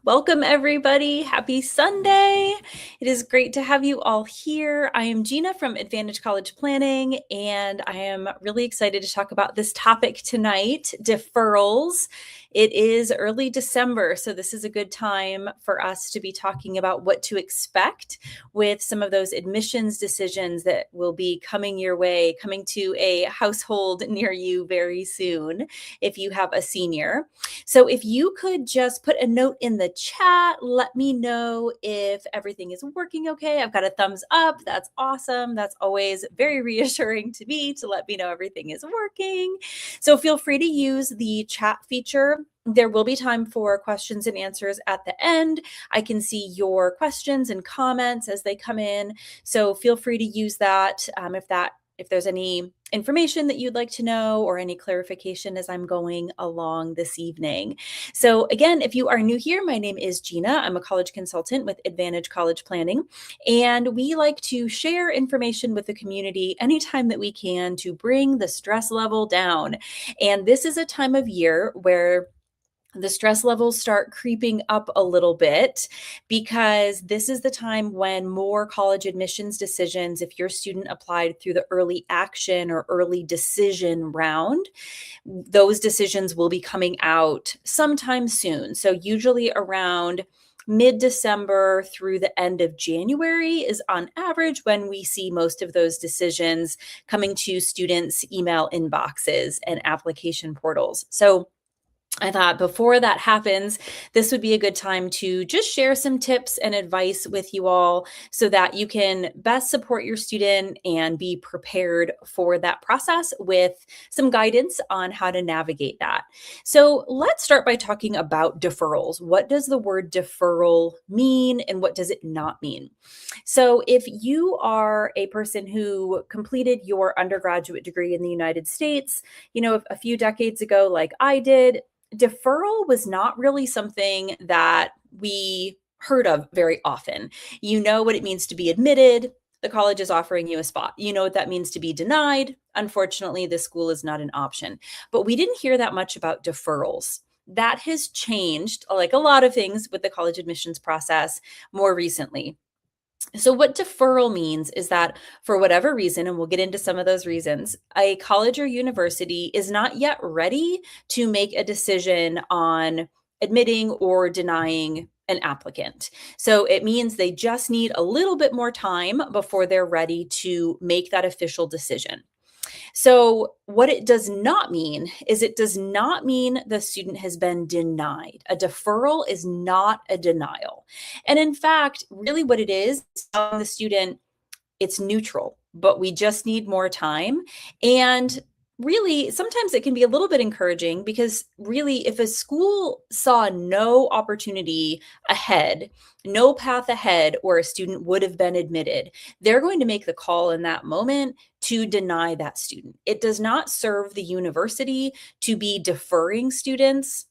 Welcome everybody. Happy Sunday. It is great to have you all here. I am Gina from Advantage College Planning, and I am really excited to talk about this topic tonight, deferrals. It is early December, so this is a good time for us to be talking about what to expect with some of those admissions decisions that will be coming your way, coming to a household near you very soon if you have a senior. So if you could just put a note in the chat, let me know if everything is working okay. I've got a thumbs up. That's awesome. That's always very reassuring to me to let me know everything is working. So feel free to use the chat feature. There will be time for questions and answers at the end. I can see your questions and comments as they come in. So feel free to use that if there's any information that you'd like to know or any clarification as I'm going along this evening. So again, if you are new here, my name is Gina. I'm a college consultant with Advantage College Planning, and we like to share information with the community anytime that we can to bring the stress level down. And this is a time of year where the stress levels start creeping up a little bit because this is the time when more college admissions decisions, if your student applied through the early action or early decision round, those decisions will be coming out sometime soon. So usually around mid-December through the end of January is on average when we see most of those decisions coming to students' email inboxes and application portals. So I thought before that happens, this would be a good time to just share some tips and advice with you all so that you can best support your student and be prepared for that process with some guidance on how to navigate that. So let's start by talking about deferrals. What does the word deferral mean and what does it not mean? So if you are a person who completed your undergraduate degree in the United States, a few decades ago, like I did, deferral was not really something that we heard of very often. You know what it means to be admitted. The college is offering you a spot. You know what that means to be denied. Unfortunately, this school is not an option. But we didn't hear that much about deferrals. That has changed, like a lot of things with the college admissions process more recently. So what deferral means is that for whatever reason, and we'll get into some of those reasons, a college or university is not yet ready to make a decision on admitting or denying an applicant. So it means they just need a little bit more time before they're ready to make that official decision. So what it does not mean is it does not mean the student has been denied. A deferral is not a denial. And in fact, really what it is telling the student it's neutral, but we just need more time. And really, sometimes it can be a little bit encouraging because really, if a school saw no opportunity ahead, no path ahead where a student would have been admitted, they're going to make the call in that moment to deny that student. It does not serve the university to be deferring students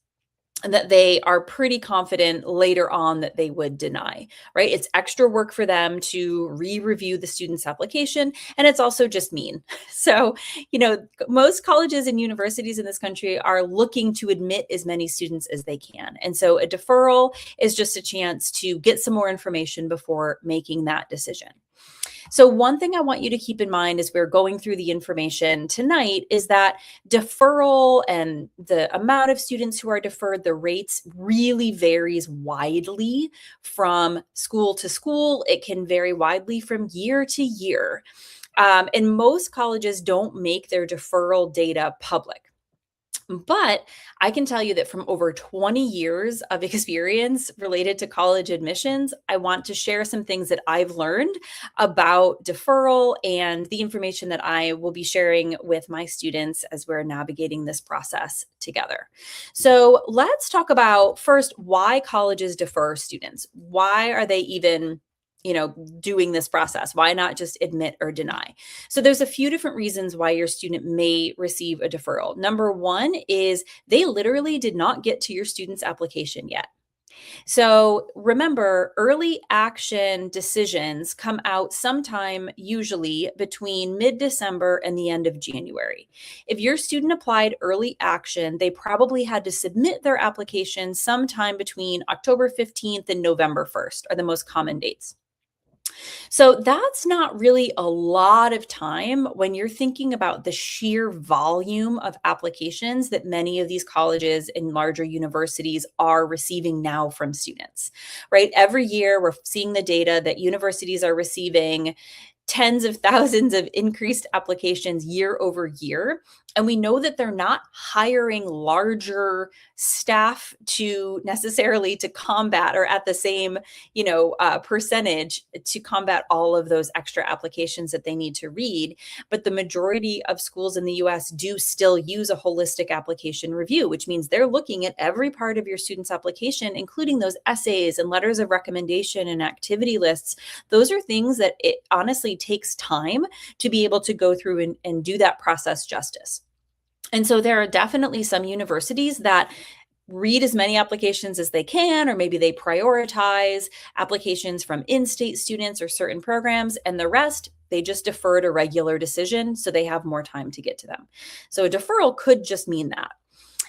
and that they are pretty confident later on that they would deny, right? It's extra work for them to re-review the student's application, and it's also just mean. So, most colleges and universities in this country are looking to admit as many students as they can. And so a deferral is just a chance to get some more information before making that decision. So one thing I want you to keep in mind as we're going through the information tonight is that deferral and the amount of students who are deferred, the rates really varies widely from school to school. It can vary widely from year to year. And most colleges don't make their deferral data public. But I can tell you that from over 20 years of experience related to college admissions, I want to share some things that I've learned about deferral and the information that I will be sharing with my students as we're navigating this process together. So let's talk about first why colleges defer students. Why are they even doing this process? Why not just admit or deny? So there's a few different reasons why your student may receive a deferral. Number one is they literally did not get to your student's application yet. So remember, early action decisions come out sometime usually between mid-December and the end of January. If your student applied early action, they probably had to submit their application sometime between October 15th and November 1st are the most common dates. So that's not really a lot of time when you're thinking about the sheer volume of applications that many of these colleges and larger universities are receiving now from students, right? Every year, we're seeing the data that universities are receiving tens of thousands of increased applications year over year. And we know that they're not hiring larger staff to necessarily to combat or at the same, percentage to combat all of those extra applications that they need to read. But the majority of schools in the US do still use a holistic application review, which means they're looking at every part of your student's application, including those essays and letters of recommendation and activity lists. Those are things that it honestly takes time to be able to go through and do that process justice. And so there are definitely some universities that read as many applications as they can, or maybe they prioritize applications from in-state students or certain programs, and the rest, they just defer to regular decision so they have more time to get to them. So a deferral could just mean that.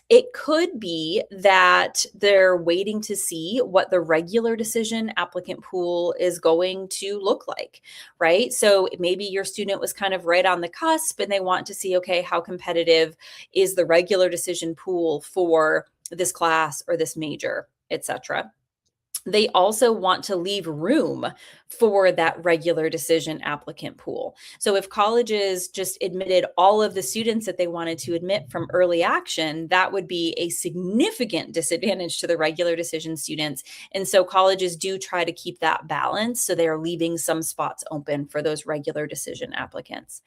It could be that they're waiting to see what the regular decision applicant pool is going to look like, right? So maybe your student was kind of right on the cusp and they want to see, okay, how competitive is the regular decision pool for this class or this major, et cetera. They also want to leave room for that regular decision applicant pool. So if colleges just admitted all of the students that they wanted to admit from early action, that would be a significant disadvantage to the regular decision students. And so colleges do try to keep that balance. So they are leaving some spots open for those regular decision applicants.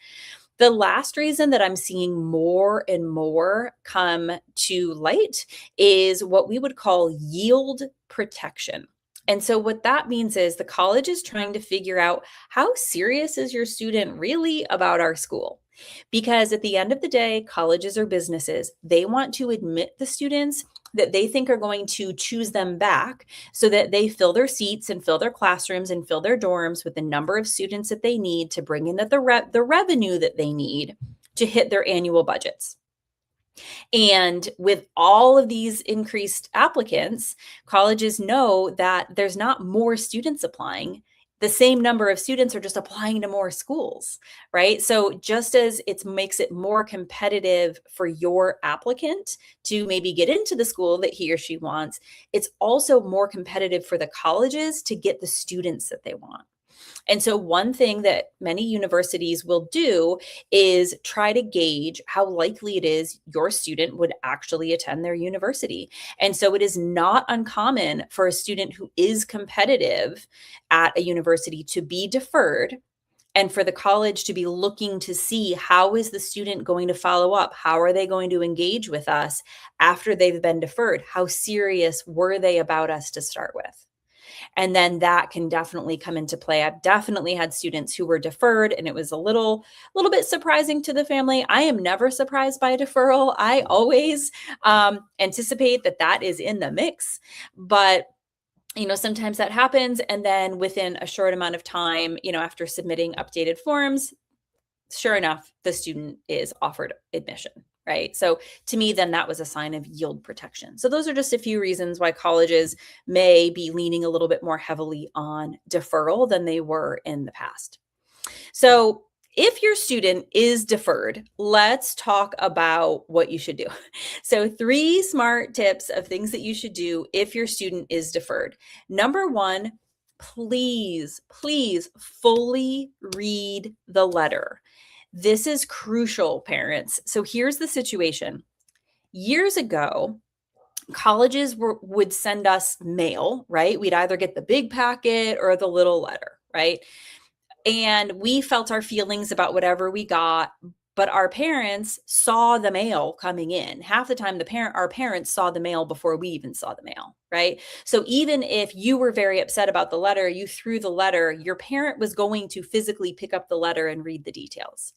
The last reason that I'm seeing more and more come to light is what we would call yield protection. And so, what that means is the college is trying to figure out how serious is your student really about our school? Because at the end of the day, colleges are businesses. They want to admit the students that they think are going to choose them back so that they fill their seats and fill their classrooms and fill their dorms with the number of students that they need to bring in the revenue that they need to hit their annual budgets. And with all of these increased applicants, colleges know that there's not more students applying. The same number of students are just applying to more schools, right? So just as it makes it more competitive for your applicant to maybe get into the school that he or she wants, it's also more competitive for the colleges to get the students that they want. And so, one thing that many universities will do is try to gauge how likely it is your student would actually attend their university. And so, it is not uncommon for a student who is competitive at a university to be deferred and for the college to be looking to see how is the student going to follow up? How are they going to engage with us after they've been deferred? How serious were they about us to start with? And then that can definitely come into play. I've definitely had students who were deferred and it was a little bit surprising to the family. I am never surprised by a deferral. I always anticipate that that is in the mix, but sometimes that happens. And then within a short amount of time, after submitting updated forms, sure enough, the student is offered admission, right? So to me, then that was a sign of yield protection. So those are just a few reasons why colleges may be leaning a little bit more heavily on deferral than they were in the past. So if your student is deferred, let's talk about what you should do. So 3 smart tips of things that you should do if your student is deferred. Number 1, please fully read the letter. This is crucial, parents. So here's the situation. Years ago, colleges would send us mail, right? We'd either get the big packet or the little letter, right? And we felt our feelings about whatever we got, but our parents saw the mail coming in. Half the time, our parents saw the mail before we even saw the mail, right? So even if you were very upset about the letter, you threw the letter, your parent was going to physically pick up the letter and read the details.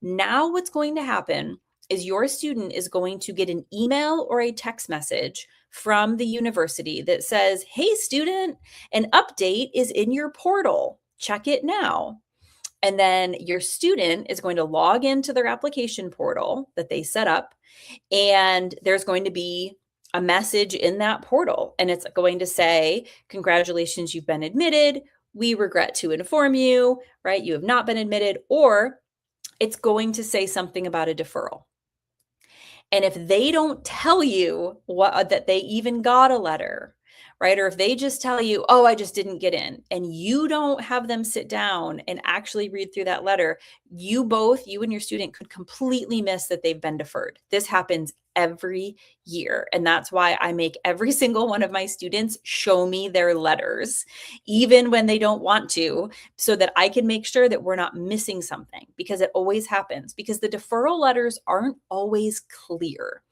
Now, what's going to happen is your student is going to get an email or a text message from the university that says, hey, student, an update is in your portal. Check it now. And then your student is going to log into their application portal that they set up, and there's going to be a message in that portal, and it's going to say, congratulations, you've been admitted. We regret to inform you, right? You have not been admitted, or it's going to say something about a deferral. And if they don't tell you that they even got a letter, right? Or if they just tell you, oh, I just didn't get in, and you don't have them sit down and actually read through that letter, you and your student could completely miss that they've been deferred. This happens every year. And that's why I make every single one of my students show me their letters, even when they don't want to, so that I can make sure that we're not missing something, because it always happens, because the deferral letters aren't always clear.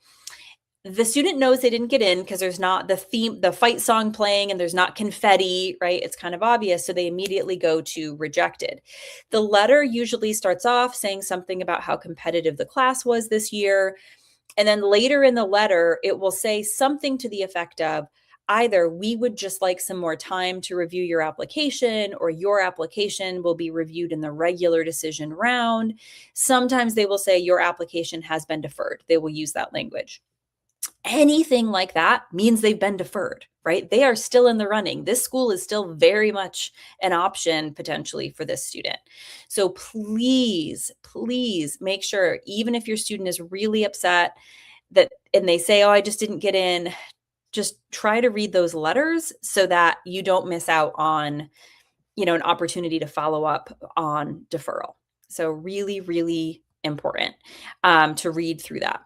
The student knows they didn't get in because there's not the fight song playing, and there's not confetti, right? It's kind of obvious. So they immediately go to rejected. The letter usually starts off saying something about how competitive the class was this year. And then later in the letter, it will say something to the effect of, either we would just like some more time to review your application, or your application will be reviewed in the regular decision round. Sometimes they will say your application has been deferred. They will use that language. Anything like that means they've been deferred, right? They are still in the running. This school is still very much an option potentially for this student. So please, please make sure, even if your student is really upset and they say, oh, I just didn't get in, just try to read those letters so that you don't miss out on, an opportunity to follow up on deferral. So really, really important to read through that.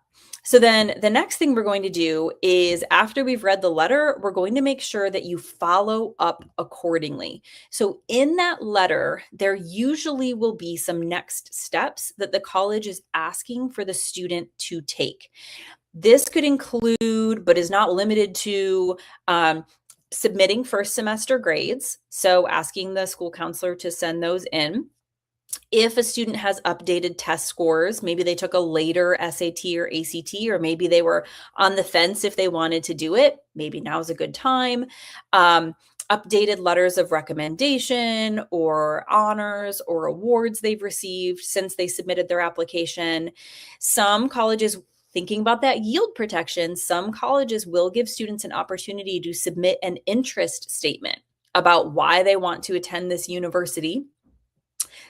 So then the next thing we're going to do is, after we've read the letter, we're going to make sure that you follow up accordingly. So in that letter, there usually will be some next steps that the college is asking for the student to take. This could include, but is not limited to, submitting first semester grades. So asking the school counselor to send those in. If a student has updated test scores, maybe they took a later SAT or ACT, or maybe they were on the fence if they wanted to do it, maybe now's a good time. Updated letters of recommendation or honors or awards they've received since they submitted their application. Some colleges, thinking about that yield protection, some colleges will give students an opportunity to submit an interest statement about why they want to attend this university.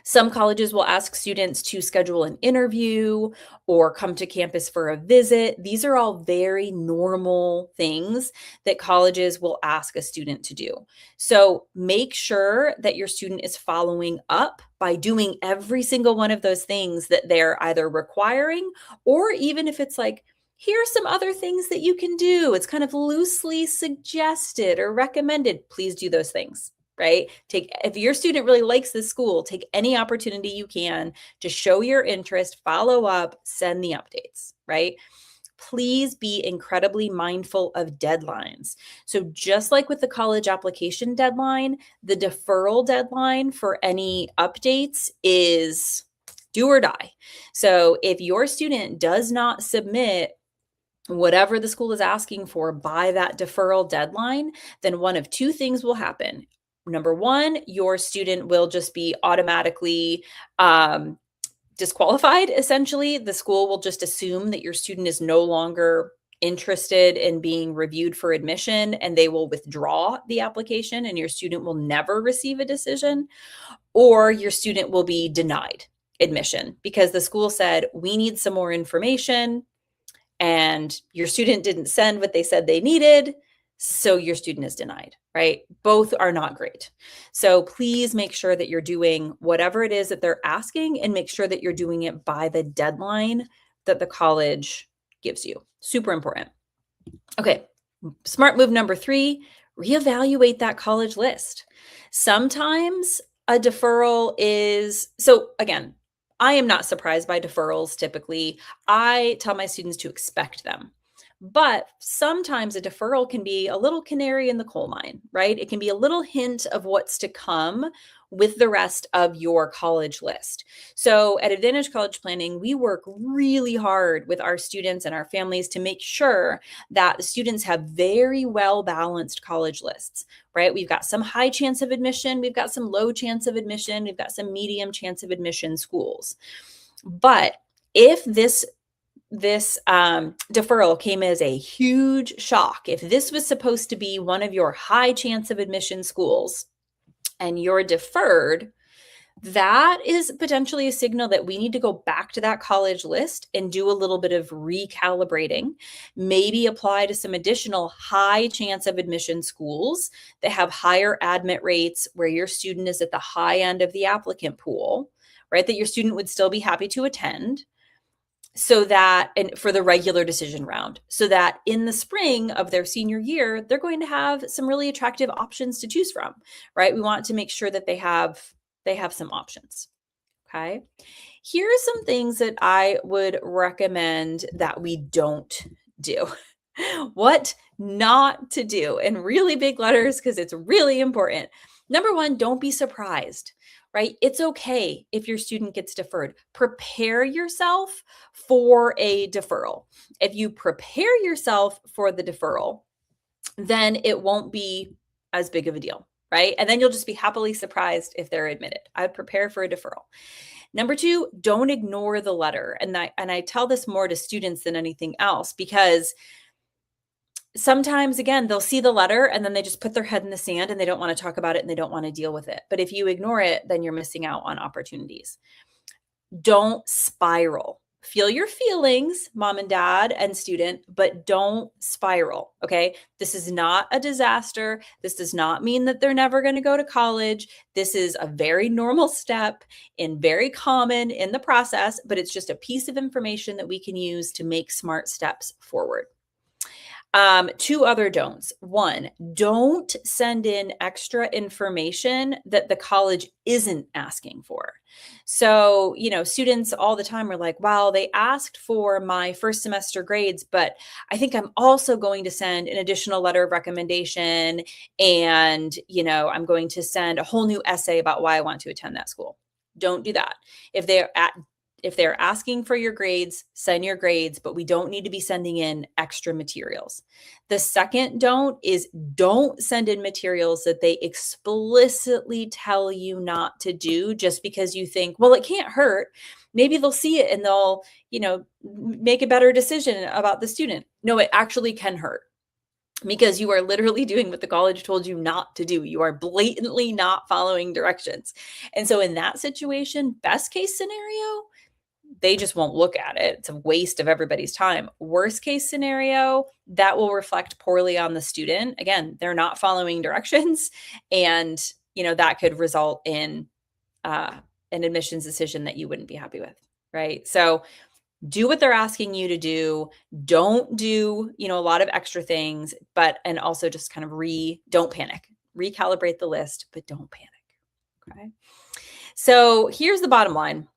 Some colleges will ask students to schedule an interview or come to campus for a visit. These are all very normal things that colleges will ask a student to do. So make sure that your student is following up by doing every single one of those things that they're either requiring, or even if it's like, here are some other things that you can do, it's kind of loosely suggested or recommended, please do those things. Right? If your student really likes this school, take any opportunity you can to show your interest, follow up, send the updates, right? Please be incredibly mindful of deadlines. So just like with the college application deadline, the deferral deadline for any updates is do or die. So if your student does not submit whatever the school is asking for by that deferral deadline, then one of two things will happen. Number one, your student will just be automatically disqualified, essentially. The school will just assume that your student is no longer interested in being reviewed for admission, and they will withdraw the application, and your student will never receive a decision. Or your student will be denied admission because the school said, we need some more information, and your student didn't send what they said they needed, so your student is denied, right? Both are not great. So please make sure that you're doing whatever it is that they're asking, and make sure that you're doing it by the deadline that the college gives you. Super important. Okay, smart move number 3, reevaluate that college list. Sometimes a deferral is, so again, I am not surprised by deferrals typically. I tell my students to expect them. But sometimes a deferral can be a little canary in the coal mine, right? It can be a little hint of what's to come with the rest of your college list. So at Advantage College Planning, we work really hard with our students and our families to make sure that the students have very well balanced college lists, right? We've got some high chance of admission, we've got some low chance of admission, we've got some medium chance of admission schools. But if this deferral came as a huge shock, if this was supposed to be one of your high chance of admission schools and you're deferred, that is potentially a signal that we need to go back to that college list and do a little bit of recalibrating, maybe apply to some additional high chance of admission schools that have higher admit rates where your student is at the high end of the applicant pool, right? That your student would still be happy to attend, so that, and for the regular decision round, so that in the spring of their senior year, they're going to have some really attractive options to choose from, right? We want to make sure that they have some options. Okay. Here are some things that I would recommend that we don't do. What not to do in really big letters, because it's really important. Number one, don't be surprised, right? It's okay if your student gets deferred. Prepare yourself for a deferral. If you prepare yourself for the deferral, then it won't be as big of a deal, right? And then you'll just be happily surprised if they're admitted. I would prepare for a deferral. Number two, don't ignore the letter. And I tell this more to students than anything else, because sometimes, again, they'll see the letter and then they just put their head in the sand and they don't want to talk about it and they don't want to deal with it. But if you ignore it, then you're missing out on opportunities. Don't spiral. Feel your feelings, mom and dad and student, but don't spiral. Okay. This is not a disaster. This does not mean that they're never going to go to college. This is a very normal step and very common in the process, but it's just a piece of information that we can use to make smart steps forward. Two other don'ts. One, don't send in extra information that the college isn't asking for. So, students all the time are like, wow, they asked for my first semester grades, but I think I'm also going to send an additional letter of recommendation. And, I'm going to send a whole new essay about why I want to attend that school. Don't do that. If they're asking for your grades, send your grades, but we don't need to be sending in extra materials. The second don't send in materials that they explicitly tell you not to do just because you think, well, it can't hurt. Maybe they'll see it and they'll, make a better decision about the student. No, it actually can hurt, because you are literally doing what the college told you not to do. You are blatantly not following directions. And so in that situation, best case scenario, they just won't look at it. It's a waste of everybody's time. Worst case scenario, that will reflect poorly on the student. Again, they're not following directions, and that could result in an admissions decision that you wouldn't be happy with, right? So do what they're asking you to do. Don't do, a lot of extra things, and also just kind of don't panic. Recalibrate the list, but don't panic. Okay. So here's the bottom line.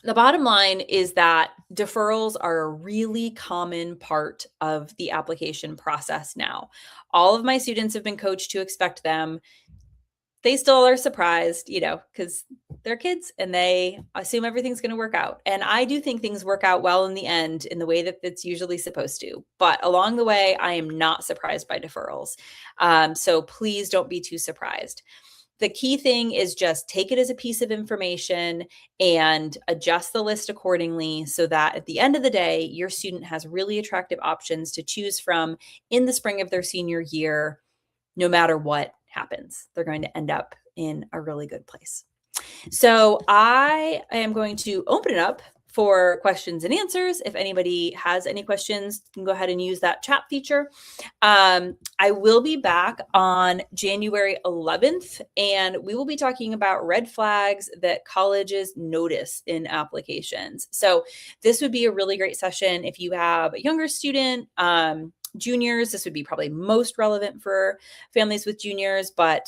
The bottom line is that deferrals are a really common part of the application process now. All of my students have been coached to expect them. They still are surprised, because they're kids and they assume everything's going to work out. And I do think things work out well in the end in the way that it's usually supposed to. But along the way, I am not surprised by deferrals. So please don't be too surprised. The key thing is just take it as a piece of information and adjust the list accordingly, so that at the end of the day, your student has really attractive options to choose from in the spring of their senior year. No matter what happens, they're going to end up in a really good place. So I am going to open it up for questions and answers. If anybody has any questions, you can go ahead and use that chat feature. I will be back on January 11th, and we will be talking about red flags that colleges notice in applications. So this would be a really great session if you have a younger student, juniors. This would be probably most relevant for families with juniors, but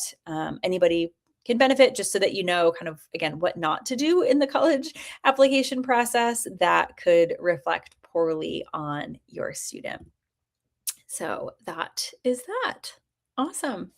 anybody can benefit, just so that kind of, again, what not to do in the college application process that could reflect poorly on your student. So that is that. Awesome.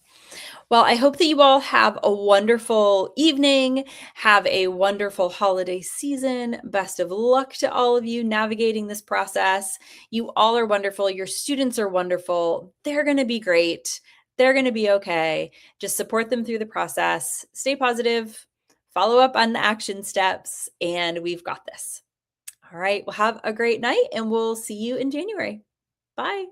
Well, I hope that you all have a wonderful evening. Have a wonderful holiday season. Best of luck to all of you navigating this process. You all are wonderful. Your students are wonderful. They're going to be great. They're going to be okay. Just support them through the process. Stay positive. Follow up on the action steps, and we've got this. All right. Well, have a great night, and we'll see you in January. Bye.